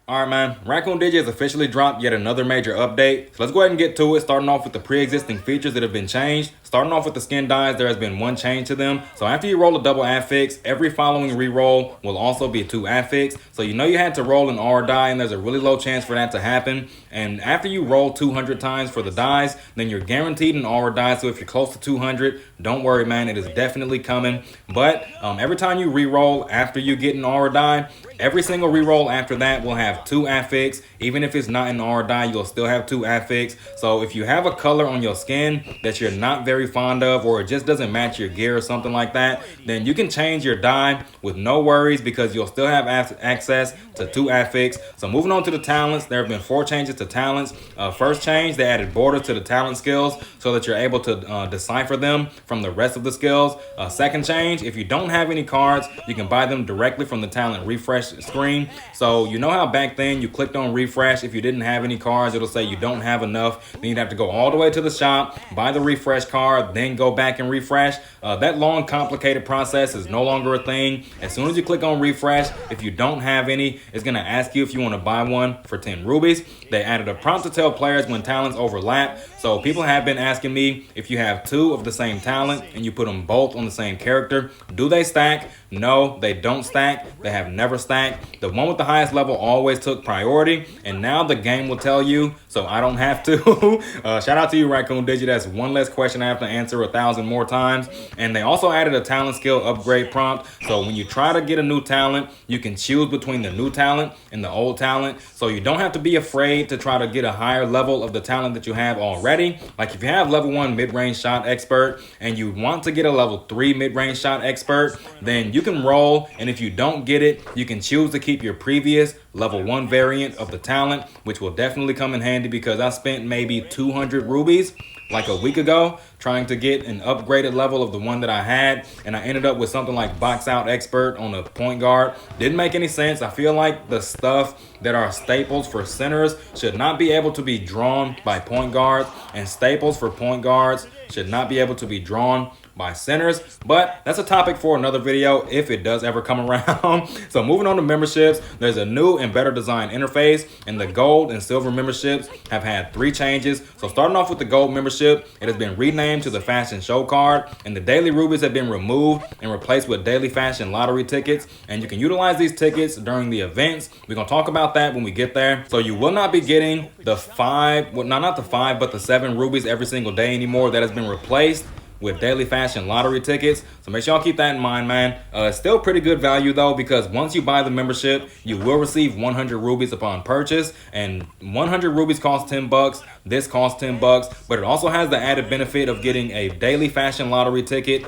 Alright man, Raccoon Digi has officially dropped yet another major update. So let's go ahead and get to it, starting off with the pre-existing features that have been changed. Starting off with the skin dyes, there has been one change to them. So after you roll a double affix, every following re-roll will also be 2 affix. So you know you had to roll an R die, and there's a really low chance for that to happen. And after you roll 200 times for the dies, then you're guaranteed an R die. So if you're close to 200, don't worry man, it is definitely coming. But every time you re-roll after you get an R die, every single re-roll after that will have 2 affix. Even if it's not an R die, you'll still have 2 affix. So if you have a color on your skin that you're not very fond of, or it just doesn't match your gear or something like that, then you can change your dye with no worries, because you'll still have access to 2 affix. So moving on to the talents, there have been 4 changes to talents. First change, they added borders to the talent skills so that you're able to decipher them from the rest of the skills. Second change, if you don't have any cards, you can buy them directly from the talent refresh screen. So you know how back then you clicked on refresh, if you didn't have any cards, it'll say you don't have enough. Then you'd have to go all the way to the shop, buy the refresh card, then go back and refresh. That long, complicated process is no longer a thing. As soon as you click on refresh, if you don't have any, it's going to ask you if you want to buy one for 10 rubies. They added a prompt to tell players when talents overlap. So people have been asking me, if you have 2 of the same talent and you put them both on the same character, do they stack? No, they don't stack. They have never stacked. The one with the highest level always took priority, and now the game will tell you, so I don't have to. Shout out to you, Raccoon Digi. That's one less question I have to answer 1,000 more times. And they also added a talent skill upgrade prompt. So when you try to get a new talent, you can choose between the new talent and the old talent. So you don't have to be afraid to try to get a higher level of the talent that you have already. Like if you have level 1 mid-range shot expert and you want to get a level 3 mid-range shot expert, then you can roll, and if you don't get it, you can choose to keep your previous level 1 variant of the talent, which will definitely come in handy, because I spent maybe 200 rubies like a week ago trying to get an upgraded level of the one that I had, and I ended up with something like box out expert on a point guard. Didn't make any sense. I feel like the stuff that are staples for centers should not be able to be drawn by point guards, and staples for point guards should not be able to be drawn by centers. But that's a topic for another video if it does ever come around. So moving on to memberships, there's a new and better designed interface, and the gold and silver memberships have had 3 changes. So starting off with the gold membership, it has been renamed to the fashion show card, and the daily rubies have been removed and replaced with daily fashion lottery tickets, and you can utilize these tickets during the events. We're gonna talk about that when we get there. So you will not be getting the 5, well, not the 5, but the 7 rubies every single day anymore. That has been replaced with daily fashion lottery tickets. So make sure y'all keep that in mind, man. It's still pretty good value though, because once you buy the membership, you will receive 100 rubies upon purchase, and 100 rubies cost 10 bucks. This costs 10 bucks, but it also has the added benefit of getting a daily fashion lottery ticket.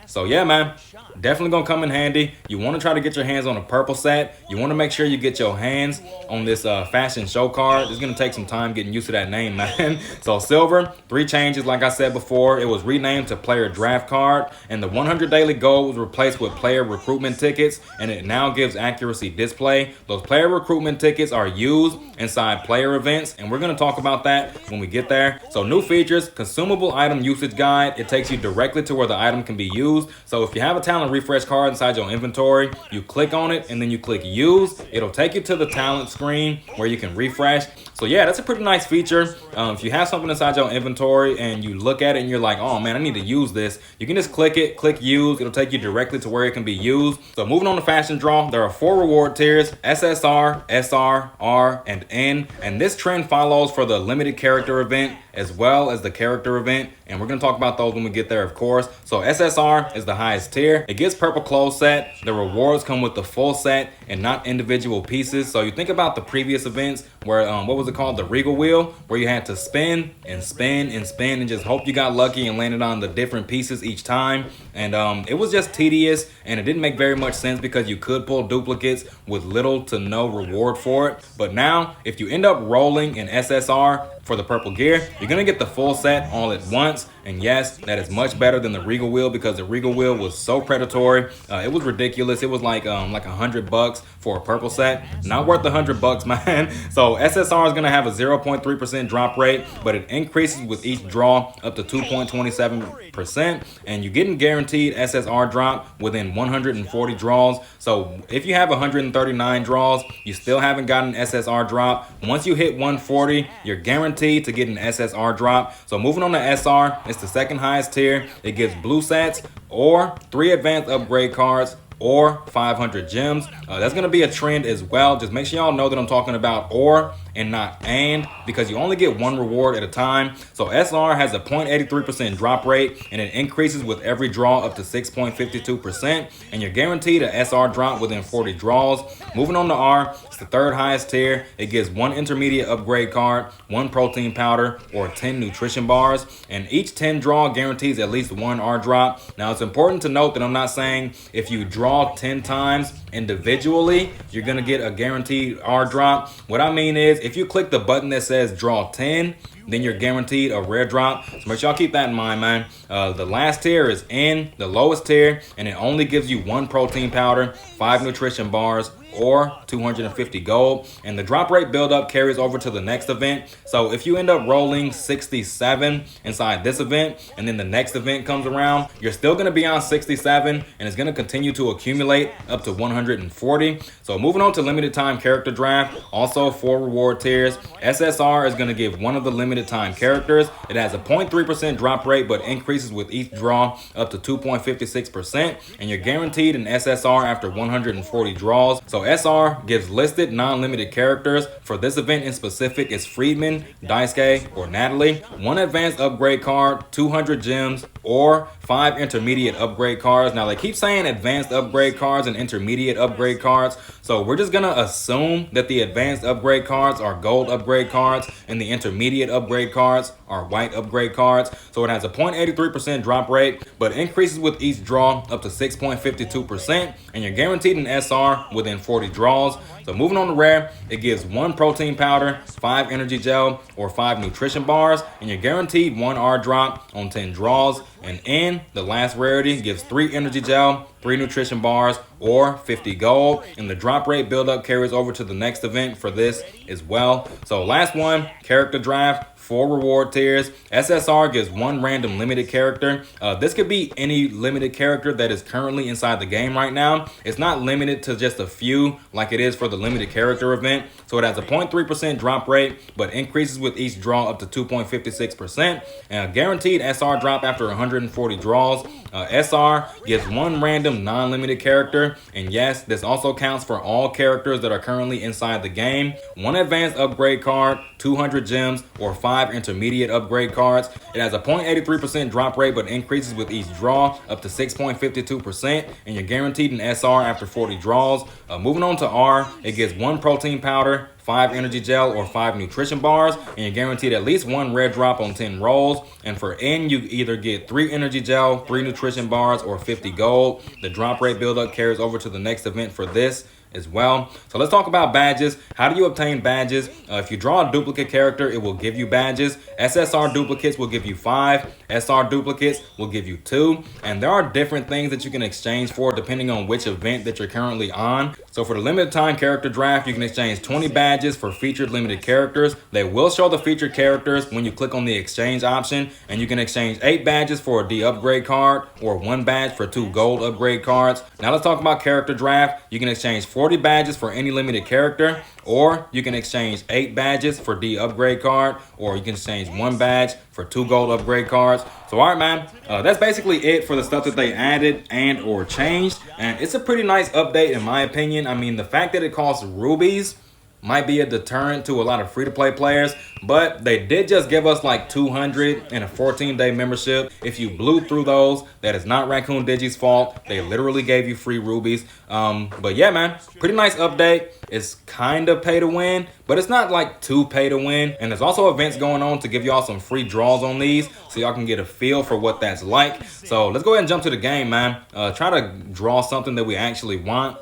So yeah, man, definitely gonna come in handy. You want to try to get your hands on a purple set. You want to make sure you get your hands on this fashion show card. It's gonna take some time getting used to that name, man. So silver, 3 changes. Like I said before, it was renamed to player draft card, and the 100 daily gold was replaced with player recruitment tickets, and it now gives accuracy display. Those player recruitment tickets are used inside player events, and we're gonna talk about that when we get there. So new features, consumable item usage guide. It takes you directly to where the item can be used. So if you have a talent refresh card inside your inventory, you click on it and then you click use. It'll take you to the talent screen where you can refresh. So yeah, that's a pretty nice feature. If you have something inside your inventory and you look at it and you're like, oh man, I need to use this, you can just click it, click use. It'll take you directly to where it can be used. So moving on to fashion draw, there are 4 reward tiers: SSR, SR, R, and N. And this trend follows for the limited character event as well as the character event, and we're going to talk about those when we get there, of course. So SSR is the highest tier. It gets purple clothes set. The rewards come with the full set and not individual pieces. So you think about the previous events where what was it called, the Regal Wheel, where you had to spin and spin and spin and just hope you got lucky and landed on the different pieces each time. And it was just tedious, and it didn't make very much sense because you could pull duplicates with little to no reward for it. But now if you end up rolling in SSR, for the purple gear, you're gonna get the full set all at once. And yes, that is much better than the Regal wheel, because the Regal wheel was so predatory. It was ridiculous. It was like $100 for a purple set. Not worth $100, man. So SSR is gonna have a 0.3% drop rate, but it increases with each draw up to 2.27%, and you're getting guaranteed SSR drop within 140 draws. So if you have 139 draws, you still haven't gotten SSR drop. Once you hit 140, you're guaranteed to get an SSR drop. So moving on to SR, it's the second highest tier. It gives blue sets or 3 advanced upgrade cards or 500 gems. That's gonna be a trend as well. Just make sure y'all know that I'm talking about or and not and, because you only get one reward at a time. So SR has a 0.83% drop rate, and it increases with every draw up to 6.52%, and you're guaranteed a SR drop within 40 draws. Moving on to R, it's the third highest tier. It gives 1 intermediate upgrade card, 1 protein powder, or 10 nutrition bars, and each 10 draw guarantees at least 1 R drop. Now it's important to note that I'm not saying if you draw 10 times individually, you're gonna get a guaranteed R drop. What I mean is, if you click the button that says draw 10, then you're guaranteed a rare drop. So make sure y'all keep that in mind, man. The last tier is N, the lowest tier, and it only gives you 1 protein powder, 5 nutrition bars, or 250 gold, and the drop rate buildup carries over to the next event. So if you end up rolling 67 inside this event, and then the next event comes around, you're still going to be on 67, and it's going to continue to accumulate up to 140. So moving on to limited time character draft, also 4 reward tiers. SSR is going to give one of the limited time characters. It has a 0.3% drop rate, but increases with each draw up to 2.56%, and you're guaranteed an SSR after 140 draws. So SR gives listed non-limited characters. For this event in specific, it's Friedman, Daisuke, or Natalie. 1 advanced upgrade card, 200 gems, or 5 intermediate upgrade cards. Now they keep saying advanced upgrade cards and intermediate upgrade cards, so we're just gonna assume that the advanced upgrade cards are gold upgrade cards and the intermediate upgrade cards are white upgrade cards. So it has a 0.83% drop rate, but increases with each draw up to 6.52%, and you're guaranteed an SR within 40 draws. So moving on to rare, it gives 1 protein powder, 5 energy gel, or 5 nutrition bars, and you're guaranteed 1 R drop on 10 draws. And N, the last rarity, gives 3 energy gel, 3 nutrition bars, or 50 gold, and the drop rate buildup carries over to the next event for this as well. So last one, character draft. 4 reward tiers. SSR gives 1 random limited character. This could be any limited character that is currently inside the game right now. It's not limited to just a few like it is for the limited character event. So it has a 0.3% drop rate, but increases with each draw up to 2.56%, and a guaranteed SR drop after 140 draws. SR gives 1 random non-limited character, and yes, this also counts for all characters that are currently inside the game. 1 advanced upgrade card, 200 gems, or 5 intermediate upgrade cards. It has a 0.83% drop rate, but increases with each draw up to 6.52%, and you're guaranteed an SR after 40 draws. Moving on to R, it gives 1 protein powder, 5 energy gel, or 5 nutrition bars, and you're guaranteed at least 1 red drop on 10 rolls. And for N, you either get 3 energy gel, 3 nutrition bars, or 50 gold. The drop rate buildup carries over to the next event for this as well. So let's talk about badges. How do you obtain badges? If you draw a duplicate character, it will give you badges. SSR duplicates will give you 5. SR duplicates will give you 2. And there are different things that you can exchange for depending on which event that you're currently on. So for the limited time character draft, you can exchange 20 badges for featured limited characters. They will show the featured characters when you click on the exchange option, and you can exchange 8 badges for a D upgrade card or 1 badge for 2 gold upgrade cards. Now let's talk about character draft. You can exchange 40 badges for any limited character, or you can exchange 8 badges for D upgrade card, or you can exchange 1 badge for 2 gold upgrade cards. So all right, man, that's basically it for the stuff that they added and or changed, and it's a pretty nice update in my opinion. I mean, the fact that it costs rubies might be a deterrent to a lot of free-to-play players, but they did just give us like 200 and a 14-day membership. If you blew through those, that is not Raccoon Digi's fault. They literally gave you free rubies. But yeah, man, pretty nice update. It's kind of pay to win, but it's not like too pay to win. And there's also events going on to give y'all some free draws on these, so y'all can get a feel for what that's like. So let's go ahead and jump to the game, man. Try to draw something that we actually want.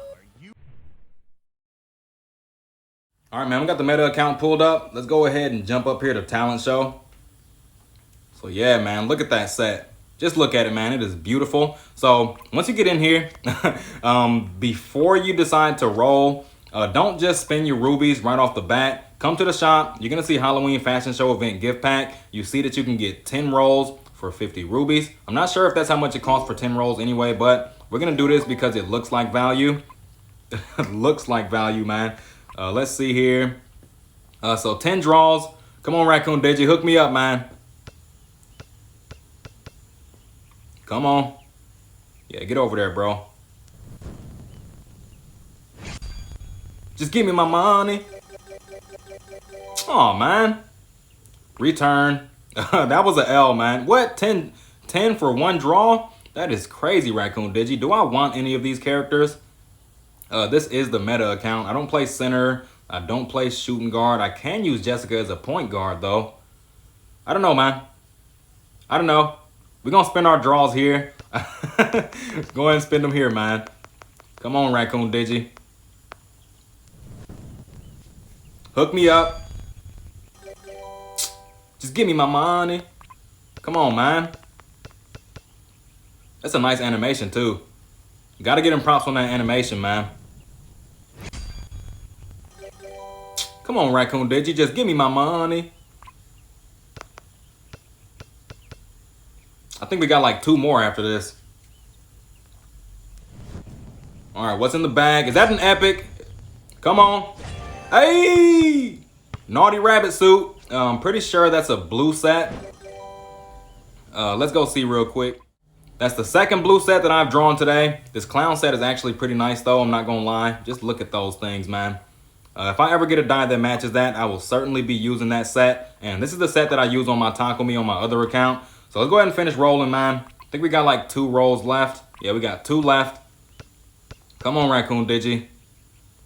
All right, man, we got the meta account pulled up. Let's go ahead and jump up here to talent show. So yeah, man, look at that set. Just look at it, man. It is beautiful. So once you get in here, before you decide to roll, don't just spend your rubies right off the bat. Come to the shop. You're going to see Halloween Fashion Show Event Gift Pack. You see that you can get 10 rolls for 50 rubies. I'm not sure if that's how much it costs for 10 rolls anyway, but we're going to do this because it looks like value. It looks like value, man. Let's see here. So 10 draws. Come on, Raccoon Digi. Hook me up, man. Come on. Yeah, get over there, bro. Just give me my money. Oh, man. Return. That was an L, man. What? 10 for one draw? That is crazy, Raccoon Digi. Do I want any of these characters? This is the meta account. I don't play center. I don't play shooting guard. I can use Jessica as a point guard, though. I don't know, man. I don't know. We're going to spend our draws here. Go ahead and spend them here, man. Come on, Raccoon Digi. Hook me up. Just give me my money. Come on, man. That's a nice animation, too. Got to get him props on that animation, man. Come on, Raccoon Digi. Just give me my money. I think we got like 2 more after this. All right, what's in the bag? Is that an epic? Come on. Hey! Naughty Rabbit suit. I'm pretty sure that's a blue set. Let's go see real quick. That's the second blue set that I've drawn today. This clown set is actually pretty nice though, I'm not gonna lie. Just look at those things, man. If I ever get a die that matches that, I will certainly be using that set. And this is the set that I use on my Taco Me on my other account. So let's go ahead and finish rolling, man. I think we got like 2 rolls left. Yeah, we got 2 left. Come on, Raccoon Digi.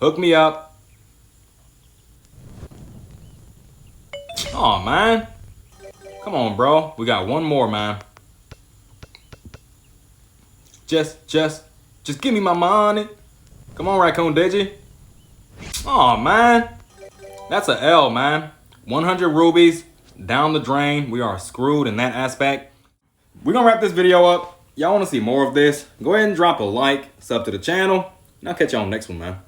Hook me up. Oh, man. Come on, bro. We got 1 more, man. Just give me my money. Come on, Raccoon Digi. Oh, man. That's a L, man. 100 rubies. Down the drain. We are screwed in that aspect. We're gonna wrap this video up. Y'all want to see more of this? Go ahead and drop a like, sub to the channel, and I'll catch y'all on the next one, man.